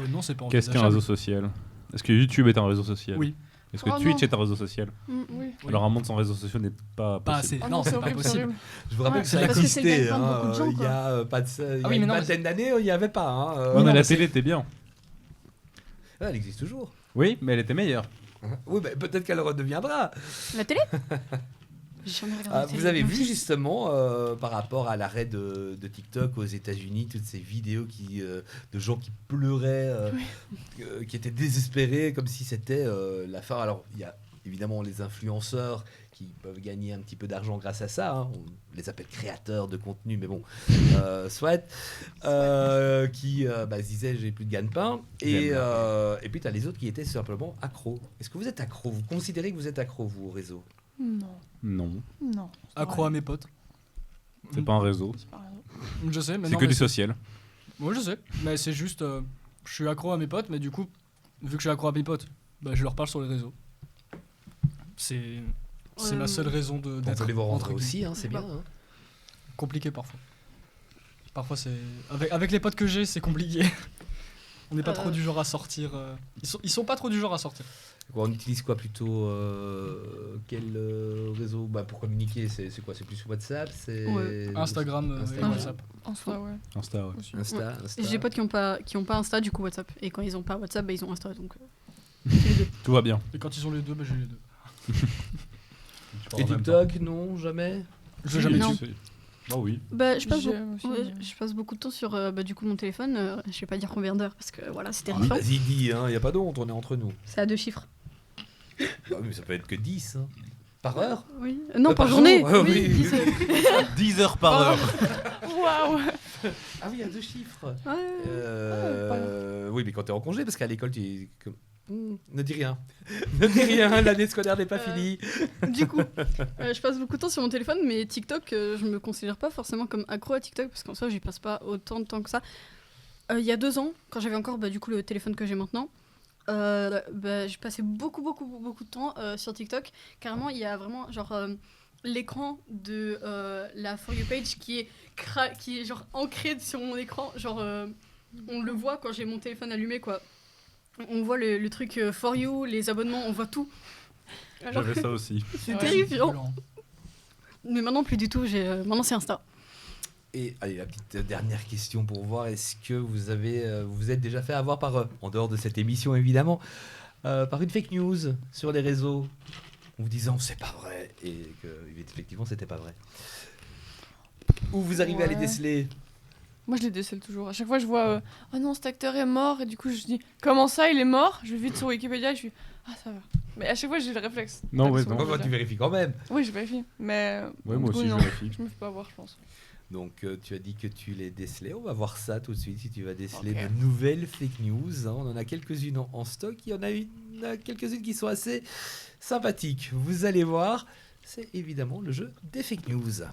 Non, c'est pas Qu'est-ce qu'un envisageable. réseau social? Est-ce que YouTube est un réseau social? Oui. Est-ce que Oh Twitch non. est un réseau social? Mm. Oui. Oui. Alors un monde sans réseaux sociaux n'est pas Pas possible. assez. Oh Non, c'est pas horrible, possible. horrible. Je vous rappelle Ouais, que ça parce que c'est le existait. gagne-pain de beaucoup de gens, Il y quoi. a pas de ça. Il y a oui, mais une non, mais vingtaine d'années, il n'y avait pas. Hein, Ouais, non, mais la mais télé était bien. elle existe toujours. Oui, mais elle était meilleure. Oui, mais peut-être qu'elle redeviendra. La télé J'ai jamais regardé la télé. Vous avez vu justement par rapport à l'arrêt de TikTok aux États-Unis, toutes ces vidéos de gens qui pleuraient, qui étaient désespérés, comme si c'était la fin. Alors, il y a évidemment les influenceurs qui peuvent gagner un petit peu d'argent grâce à ça. Hein. On les appelle créateurs de contenu, mais bon, soit. Qui se disaient j'ai plus de gagne-pain. Et puis, tu as les autres qui étaient simplement accros. Est-ce que vous êtes accro? Vous considérez que vous êtes accro, vous, au réseau? Non, Non, non. c'est pas Accro à vrai. mes potes. c'est pas un réseau. C'est pas vrai. Je sais, mais C'est non, que mais du social. Moi, je sais. Mais c'est juste. Je suis accro à mes potes, mais du coup, vu que je suis accro à mes potes, je leur parle sur les réseaux. C'est ma seule raison On d'être. peut les voir en entre vrai guillemets. aussi, hein, c'est bien. Hein. Compliqué parfois. Parfois, c'est. Avec les potes que j'ai, c'est compliqué. On n'est pas trop du genre à sortir. Ils sont pas trop du genre à sortir. On utilise quoi plutôt quel réseau pour communiquer, c'est quoi? C'est plus WhatsApp, c'est Ouais. Instagram et Instagram. WhatsApp. En soi, ouais. Insta, ouais. Aussi. Insta. J'ai des potes qui ont pas Insta, du coup WhatsApp. Et quand ils ont pas WhatsApp, ils ont Insta. Donc, Tout va bien. Et quand ils ont les deux, j'ai les deux. Et TikTok, non, jamais. Je veux jamais Non. dessus. Ah oui. Bah, je passe, J'aime aussi, ouais, mais- je passe beaucoup de temps sur du coup mon téléphone. Je vais pas dire combien d'heures parce que voilà, c'est Ah, terrifiant. vas-y, dis, hein, y a pas d'honte, on est entre nous. C'est à 2 chiffres. Bah oui, mais ça peut être que 10. Hein. Par heure Oui. Non, par par journée. jour, ouais, oui, oui. 10 heures. 10 heures par heure. Waouh. Ah oui, à 2 chiffres. Ouais. Oui, mais quand t'es en congé, parce qu'à l'école, tu es comme... ne dis rien. Ne dis rien, l'année scolaire n'est pas finie. Du coup, je passe beaucoup de temps sur mon téléphone, mais TikTok, je me considère pas forcément comme accro à TikTok parce qu'en soi, j'y passe pas autant de temps que ça. Il y a 2 ans, quand j'avais encore du coup le téléphone que j'ai maintenant, j'ai passé beaucoup de temps sur TikTok. Carrément, il y a vraiment genre l'écran de la For You page qui est genre ancré sur mon écran. Genre, on le voit quand j'ai mon téléphone allumé, quoi. On voit le truc For You, les abonnements, on voit tout. Alors J'avais ça aussi. c'est Ouais, terrifiant. violent. Mais maintenant, plus du tout. Maintenant, c'est Insta. Et allez, la petite dernière question pour voir, est-ce que vous êtes déjà fait avoir par, en dehors de cette émission évidemment, par une fake news sur les réseaux, en vous disant c'est pas vrai, et que effectivement c'était pas vrai. Ou vous arrivez à les Ouais. déceler? Moi, je les décèle toujours. À chaque fois, je vois oh non, cet acteur est mort. Et du coup, je dis comment ça, il est mort? Je vais vite sur Wikipédia et je suis ah, ça va. Mais à chaque fois, j'ai le réflexe. Non, Tape ouais, sur non. Bah, Wikipédia. tu vérifies quand même. Oui, je vérifie. Mais. Ouais, du moi coup, aussi, je non. vérifie. Je me fais pas avoir, je pense. Donc tu as dit que tu les décelais, on va voir ça tout de suite si tu vas déceler Ok. de nouvelles fake news. Hein. On en a quelques-unes en stock, il y en a quelques-unes qui sont assez sympathiques. Vous allez voir, c'est évidemment le jeu des fake news.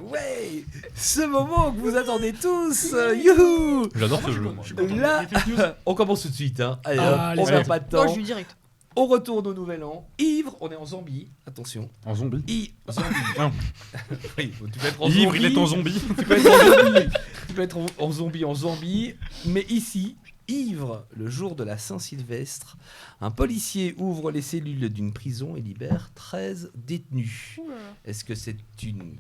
Ouais, ce moment que vous attendez tous, youhou. J'adore ce jeu, moi. Là, on commence tout de suite. Hein. Allez, Ah, hop, allez, on perd vas-y. pas de Non, temps. je lui direct. On retourne au nouvel an. Ivre, on est en zombie. Attention. En zombie. Zombie. Ah. Oui, tu peux être en Ivre, zombie. il est en zombie. Tu peux être en zombie. Tu peux être en zombie. Mais ici, ivre, le jour de la Saint-Sylvestre, un policier ouvre les cellules d'une prison et libère 13 détenus. Ouh là là. Est-ce que c'est une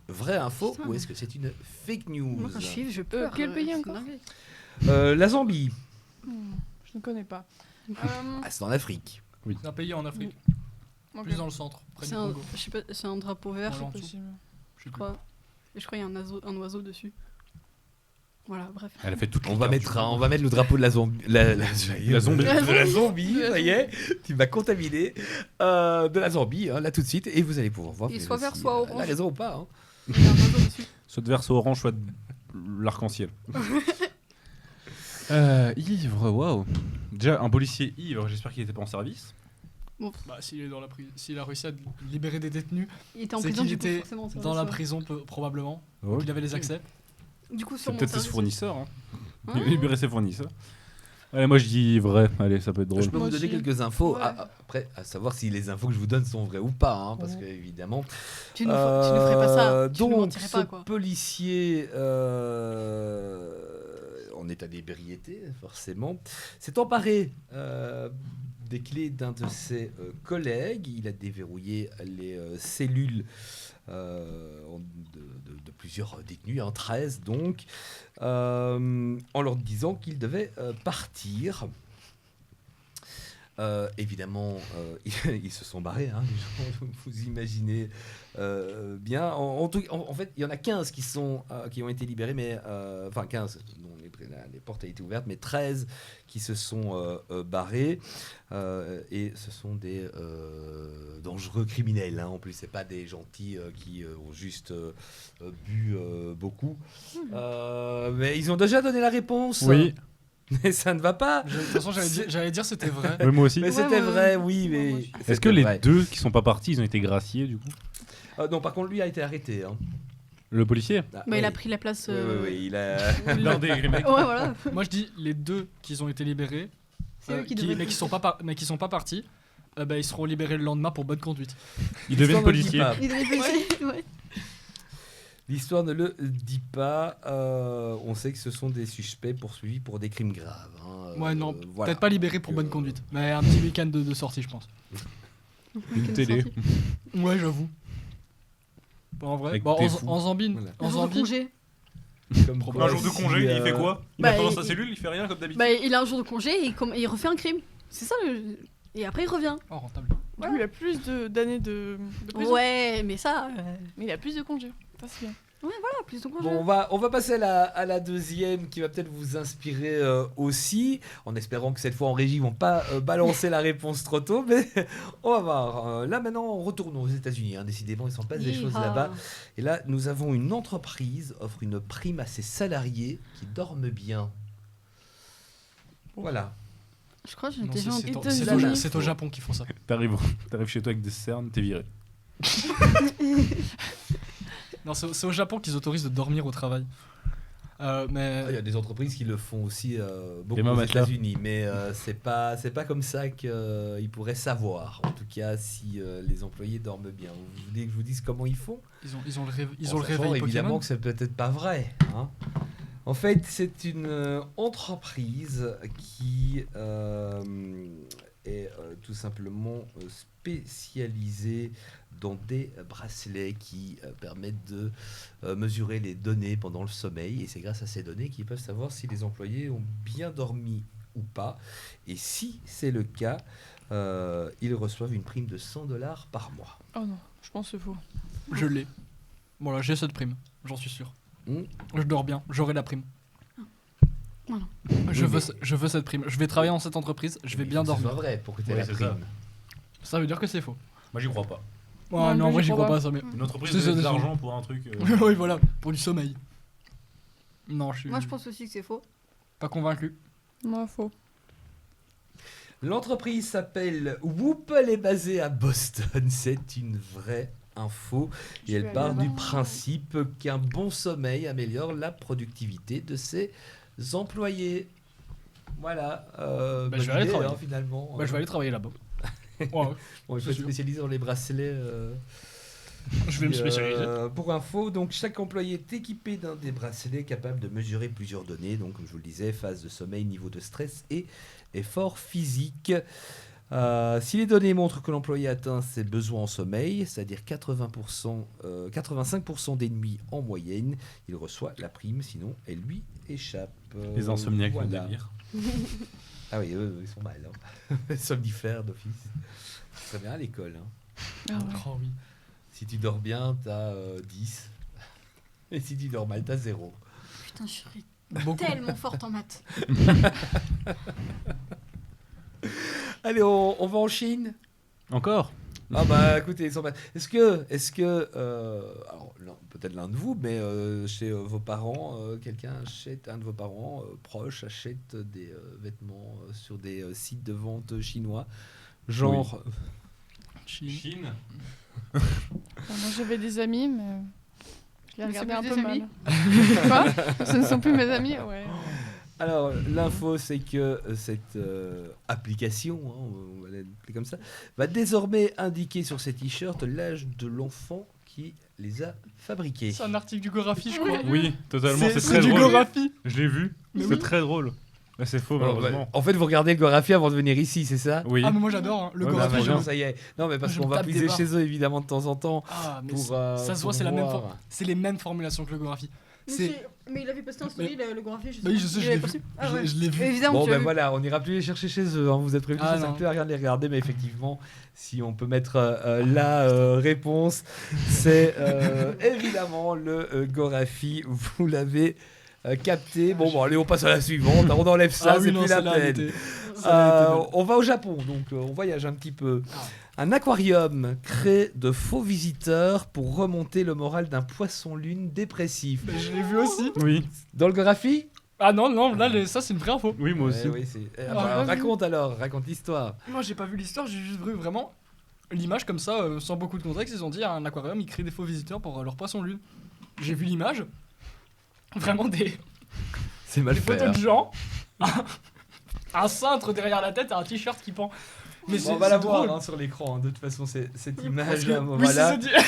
vraie info Putain. ou est-ce que c'est une fake news? Moi, quand je suis, je pleure. quel pays c'est encore dingue. La Zambie. Je ne connais pas. Ah, c'est en Afrique. C'est un pays en Afrique, Ok. plus dans le centre, près du C'est un, Congo. je sais pas, c'est un drapeau vert, Voilà. en dessous. Possible. Je sais je plus. crois. Et je crois qu'il y a un oiseau dessus. Voilà, bref. Elle a fait toute On va mettre le drapeau de la zombie. La zombie. De la zombie, ça y est. Tu m'as contaminé. De la zombie, hein, là tout de suite. Et vous allez pouvoir voir. Et si soit vert, soit elle orange. a raison ou pas. Hein. Il y a un oiseau dessus. Soit de verso orange, soit de l'arc-en-ciel. Ivre, waouh. Déjà, un policier ivre, j'espère qu'il était pas en service. Bah, s'il a réussi à libérer des détenus, Il était en C'est prison, qu'il du coup, était forcément. ça dans va, la ça. prison probablement, Oh. il avait les accès. Du coup, sur C'est mon peut-être ses service. fournisseurs. Hein. Ah. Il a libéré ses fournisseurs. Allez, moi je dis vrai. Allez, ça peut être drôle. Je peux Moi vous donner aussi. quelques infos. Ouais. Après, à savoir si les infos que je vous donne sont vraies ou pas. Hein, parce que, évidemment. Tu ne ferais pas ça. Tu ne Donc, mentirais ce pas, quoi. policier en état d'ébriété, forcément, s'est emparé des clés d'un de ses collègues. Il a déverrouillé les cellules de plusieurs détenus, 13 donc, en leur disant qu'ils devaient partir. Évidemment, ils se sont barrés, hein, les gens, vous imaginez bien. En fait, il y en a 15 qui ont été libérés, mais enfin 15 dont les portes ont été ouvertes, mais 13 qui se sont barrés. Et ce sont des dangereux criminels. Hein, en plus, c'est pas des gentils qui ont juste bu beaucoup. Mais ils ont déjà donné la réponse. Oui, Mais ça ne va pas. De toute façon, j'allais dire c'était vrai. ouais, moi aussi. Mais Ouais, c'était ouais, vrai, ouais. oui, Ouais, mais. moi, je- Est-ce que les deux qui sont pas partis, ils ont été graciés du coup? Non, par contre, lui a été arrêté. Hein. Le policier? Ah, Bah, il oui. a pris la place. Oui, oui, oui, il a. L'un des mecs. Ouais, voilà. Moi je dis les deux qui ont été libérés, C'est eux qui devraient. mais qui sont pas partis, bah, ils seront libérés le lendemain pour bonne conduite. Il devient L'histoire ne le dit policier. pas. Il devait passer. Ouais. L'histoire ne le dit pas. On sait que ce sont des suspects poursuivis pour des crimes graves. Hein. Ouais, non, voilà. peut-être pas libérés pour bonne conduite, mais un petit week-end de sortie, je pense. Une télé. Ouais, j'avoue. Bon, en vrai, Avec bon, des en fous. Zambie, Voilà. en Un jour de Zambie, congé. Comme Un quoi, Un jour de si, congé, il fait quoi? Il Bah, attend dans sa il- cellule, il fait rien comme d'habitude. Bah, il a un jour de congé et il refait un crime. C'est ça le. Et après, il revient. Oh, rentable. Du coup, il a plus d'années de prison. Ouais, mais ça. Mais il a plus de congés. Ça, c'est bien. Voilà, plus de congés. Bon, on va passer à la deuxième qui va peut-être vous inspirer aussi, en espérant que cette fois en régie ils vont pas balancer la réponse trop tôt, mais on va voir. Là maintenant, retournons aux États-Unis. Hein. Décidément, il s'en passe des choses là-bas. Et là, nous avons une entreprise offre une prime à ses salariés qui dorment bien. Voilà. Je crois que j'ai Non, déjà c'est- entendu. c'est États-Unis. c'est au Japon qu'ils font ça. T'arrives chez toi avec des cernes, t'es viré. Non, c'est au Japon qu'ils autorisent de dormir au travail. Mais Il y a des entreprises qui le font aussi beaucoup Et même aux à cela. États-Unis, mais c'est pas comme ça qu'ils pourraient savoir. En tout cas, si les employés dorment bien. Vous voulez que je vous dise comment ils font? ils ont le En réveil sachant évidemment Pokémon. que c'est peut-être pas vrai. Hein. En fait, c'est une entreprise qui est tout simplement spécialisée dans des bracelets qui permettent de mesurer les données pendant le sommeil. Et c'est grâce à ces données qu'ils peuvent savoir si les employés ont bien dormi ou pas. Et si c'est le cas, ils reçoivent une prime de $100 par mois. Oh non, je pense que c'est faux. Je l'ai. Voilà, j'ai cette prime, j'en suis sûr. Hmm. Je dors bien, j'aurai la prime. Voilà. Je Oui, veux cette prime. Je vais travailler dans cette entreprise, je vais Mais bien il faut que ce dormir. soit vrai pour que tu aies Ouais, la c'est prime. ça. Ça veut dire que c'est faux. Moi, j'y crois pas. Ouais, Ouais, non, en moi, vrai, j'y j'y crois crois pas. pas, ça. Mais... Une entreprise C'est ça, donne de c'est ça. l'argent pour un truc. oui, voilà, pour du sommeil. Non, je suis Moi, je pense aussi que c'est faux. pas convaincu. Moi, faux. L'entreprise s'appelle Whoop, elle est basée à Boston, c'est une vraie info et Je elle vais part aller du voir. principe qu'un bon sommeil améliore la productivité de ses employés. Voilà, je bonne vais aller idée, travailler. hein, finalement. Bah, je vais aller travailler là-bas. Ouais, Bon, il faut c'est être sûr. spécialisé dans les bracelets. je vais me spécialiser. Pour info, donc chaque employé est équipé d'un des bracelets capable de mesurer plusieurs données. Donc, comme je vous le disais, phase de sommeil, niveau de stress et effort physique. Si les données montrent que l'employé atteint ses besoins en sommeil, c'est-à-dire 85% des nuits en moyenne, il reçoit la prime, sinon elle lui échappe. Les insomniaques vont voilà. délire. Ah oui, eux, ils sont mal. Hein. Somnifères d'office. C'est très bien à l'école. Hein. Ah ouais. Oh oui. Si tu dors bien, t'as 10. Et si tu dors mal, t'as 0. Putain, je serais Beaucoup. tellement forte en maths. Allez, on va en Chine. Encore Ah bah écoutez, ils sont pas- est-ce que alors non, peut-être l'un de vous, mais chez vos parents, un de vos parents proches achète des vêtements sur des sites de vente chinois, genre Chine. Enfin, moi, j'avais des amis, mais je les Mais c'est regardais un plus peu des mal. Quoi? Ce ne sont plus mes amis, ouais. Alors, l'info, c'est que cette application, hein, on va l'appeler comme ça, va désormais indiquer sur ces t-shirts l'âge de l'enfant qui les a fabriqués. C'est un article du Gorafi, je crois. Oui, totalement, c'est C'est très du drôle. Gorafi. Je l'ai vu, Mais c'est oui. très drôle. Mais c'est faux, malheureusement. En fait, vous regardez le Gorafi avant de venir ici, c'est ça? Oui. Ah, mais moi j'adore hein. le Ouais, Ah, Gorafi. bah, j'aime. maintenant, ça y est. Non, mais parce Je qu'on me va tape des puiser barres. chez eux, évidemment, de temps en temps. Ah, mais Pour, ça se voit, pour c'est la même voir. c'est les mêmes formulations que le Gorafi. C'est Mais il avait posté un story, le graphique, je sais Bah oui, pas. je sais, Il je avait l'ai posté vu. Ah ouais. Je l'ai vu. Évidemment, Bon, tu l'as ben vu. voilà, on n'ira plus les chercher chez eux. Hein. Vous êtes prévenus, Ah, ça sert non. plus à rien de les regarder, mais effectivement, si on peut mettre la réponse, c'est évidemment le Gorafi. Vous l'avez capté. Bon, allez, on passe à la suivante. On enlève ça, Ah oui, c'est non, plus la celle-là, elle peine. était- celle-là, elle était belle. On va au Japon, donc on voyage un petit peu. Ah. Un aquarium crée de faux visiteurs pour remonter le moral d'un poisson-lune dépressif. Mais je l'ai vu aussi. Oui, Dans le Gorafi? Ah non, non, là, ça c'est une vraie info. oui, moi aussi. Ouais, oui, c'est- Ah, raconte l'histoire. Moi j'ai pas vu l'histoire, j'ai juste vu vraiment l'image comme ça, sans beaucoup de contexte. Ils ont dit à un aquarium, ils créent des faux visiteurs pour leur poisson lune. J'ai vu l'image, vraiment des C'est mal fait. photos hein. de gens, un cintre derrière la tête et un t-shirt qui pend. Mais Bon, on va la drôle. voir hein, sur l'écran. De toute façon, cette Parce image que- là, oui, voilà. c'est ça,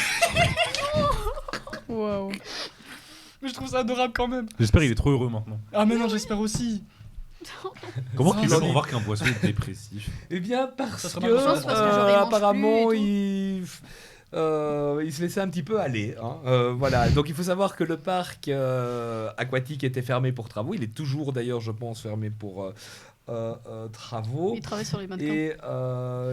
Waouh. mais je trouve ça adorable quand même. J'espère qu'il est trop heureux maintenant. Ah mais non, j'espère aussi. Comment Ça, qu'il c'est- peut remarquer un poisson est dépressif? Eh bien, parce Ça que, serait marrant, parce que genre, il mange apparemment, plus il se laissait un petit peu aller. Hein. Voilà. Donc, il faut savoir que le parc aquatique était fermé pour travaux. Il est toujours, d'ailleurs, je pense, fermé pour travaux. Il travaille sur les mannequins. Et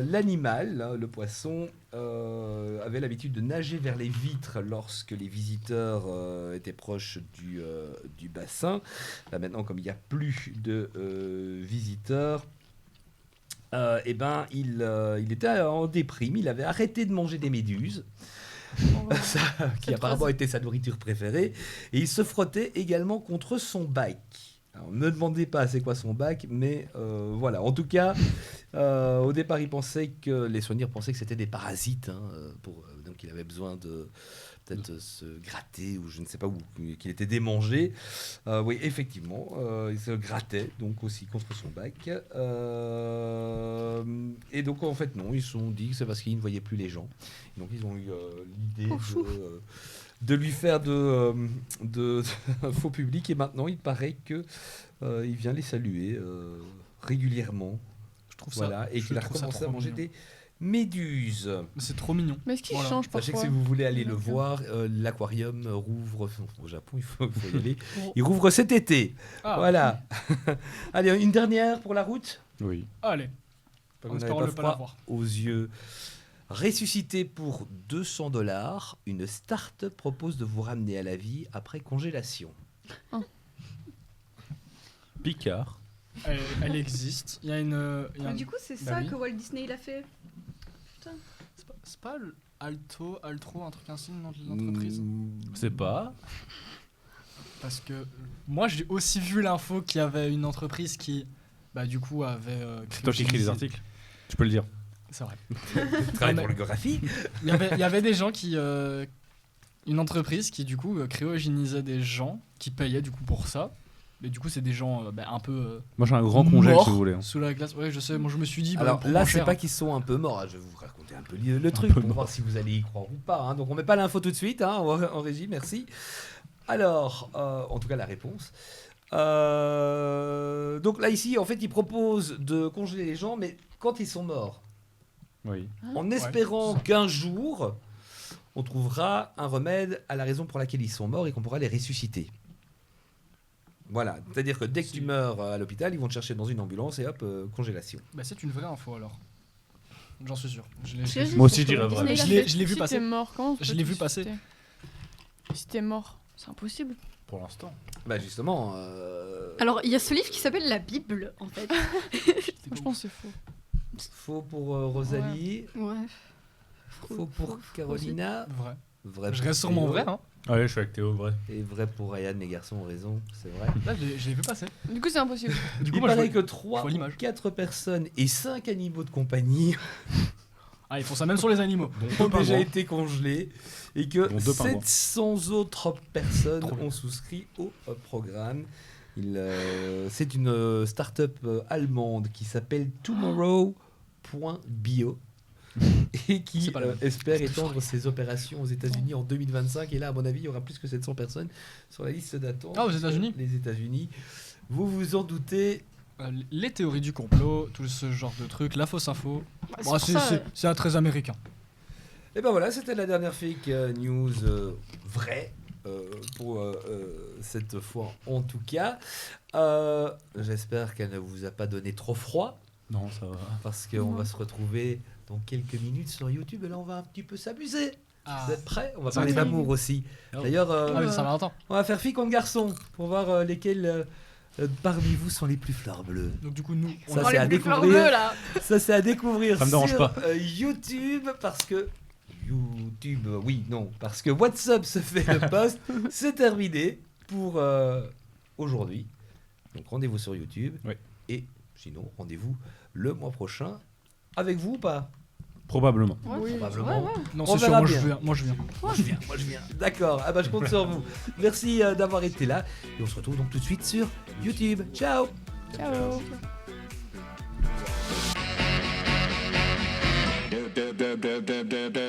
l'animal, hein, le poisson, avait l'habitude de nager vers les vitres lorsque les visiteurs étaient proches du bassin. Là maintenant, comme il n'y a plus de visiteurs, eh ben, il était en déprime. Il avait arrêté de manger des méduses, ça, qui C'est apparemment était sa nourriture préférée. Et il se frottait également contre son bac. Alors, ne me demandez pas c'est quoi son bac, mais voilà. En tout cas, au départ, les soigneurs pensaient que c'était des parasites, hein, donc il avait besoin de peut-être se gratter ou je ne sais pas où, qu'il était démangé. Oui, effectivement, il se grattait donc aussi contre son bac. Et donc en fait non, ils se sont dit que c'est parce qu'ils ne voyaient plus les gens. Donc ils ont eu l'idée de lui faire de faux public et maintenant il paraît que il vient les saluer régulièrement. Je trouve Voilà, et qu'il a recommencé à manger des méduses. C'est trop mignon. Mais est-ce qu'il Voilà. change Sachez que parfois si vous voulez aller le D'accord. voir, l'aquarium rouvre au Japon, il faut y aller. Il rouvre cet été. Ah, Voilà. Allez, une dernière pour la route. Oui. Allez, Vous en n'avez espérant pas ne pas froid l'avoir. aux yeux. Ressuscité pour $200, une start-up propose de vous ramener à la vie après congélation. Picard. Elle existe. Il y a une. il y a Mais un- du coup, c'est Bah ça oui. que Walt Disney il a fait. C'est pas le Altro, un truc ainsi, le nom de l'entreprise. C'est pas. Parce que moi j'ai aussi vu l'info qu'il y avait une entreprise qui, bah du coup avait. C'est toi qui écris les articles. Tu peux le dire. C'est vrai. Travail mais- pour le graphie. Il y avait des gens qui. Une entreprise qui du coup cryogénisait des gens qui payaient du coup pour ça. Mais du coup c'est des gens un peu. Moi j'ai un grand congé morts si vous voulez. hein. Sous la glace. Ouais, je sais. Moi je me suis dit. Alors pour là, moins c'est cher. pas qu'ils sont un peu morts. Je vais vous raconter un peu le truc pour voir si vous allez y croire ou pas. Hein. Donc on met pas l'info tout de suite hein, en régie, merci. Alors, en tout cas la réponse. Donc là ici, en fait, ils proposent de congeler les gens, mais quand ils sont morts, Oui. en espérant c'est ça. qu'un jour, on trouvera un remède à la raison pour laquelle ils sont morts et qu'on pourra les ressusciter. Voilà, c'est-à-dire que dès que tu meurs à l'hôpital, ils vont te chercher dans une ambulance et hop, congélation. Bah, c'est une vraie info alors. J'en suis sûr. Moi aussi, je dirais vrai. Disney, il a Je fait. l'ai vu Si passer. t'es mort, comment Je peux-tu l'ai vu passer. ressusciter Si t'es mort, c'est impossible. Pour l'instant. Bah justement. Alors, il y a ce livre qui s'appelle La Bible, en fait. Moi, je pense que c'est faux. Faux pour Rosalie, Ouais. faux pour Carolina, Vrai. vrai Je pour reste sûrement Théo, vrai. Hein. Allez, je suis avec Théo, vrai. et vrai pour Ryan, les garçons ont raison, c'est vrai. Là je l'ai vu passer. Du coup, c'est impossible. Du coup Il moi je paraît vois- que 3 vois ou l'image. 4 personnes et 5 animaux de compagnie Ah ils font ça même sur les animaux. ont déjà été congelés et que Dont 2 pingouins. 700 autres personnes Trop bien. ont souscrit au programme. C'est une start-up allemande qui s'appelle Tomorrow.bio et qui C'est pas la même. espère C'est étendre toujours ses opérations aux États-Unis en 2025. Et là, à mon avis, il y aura plus que 700 personnes sur la liste d'attente. Ah, aux États-Unis. Les États-Unis. Vous vous en doutez. Les théories du complot, tout ce genre de trucs, la fausse info. Bah, c'est Bon, pour ça, c'est un très américain. Et ben voilà, c'était la dernière fake news vraie. Pour cette fois en tout cas. J'espère qu'elle ne vous a pas donné trop froid Non, ça va. parce qu'on va se retrouver dans quelques minutes sur YouTube et là on va un petit peu s'amuser. Ah, Vous êtes prêts? On va Ça parler va. d'amour aussi. Oh. D'ailleurs, oui, ça va longtemps. on va faire fille contre garçon pour voir lesquels parmi vous sont les plus fleurs bleues. Donc du coup nous, on Ça, Oh, c'est les à plus fleurs découvrir. bleues, là. Ça c'est à découvrir Ça me dérange sur pas. YouTube parce que YouTube, oui, non, parce que WhatsApp se fait le post, c'est terminé pour aujourd'hui. Donc rendez-vous sur YouTube. Oui. Et sinon, rendez-vous le mois prochain. Avec vous ou pas? Probablement. Ouais, Oui, Probablement. ouais, ouais. non, On c'est sûr, verra moi je bien. viens, moi je viens. Moi je viens. D'accord, ah bah je compte sur vous. Merci d'avoir été là. Et on se retrouve donc tout de suite sur YouTube. Ciao. Ciao. Da da da da da da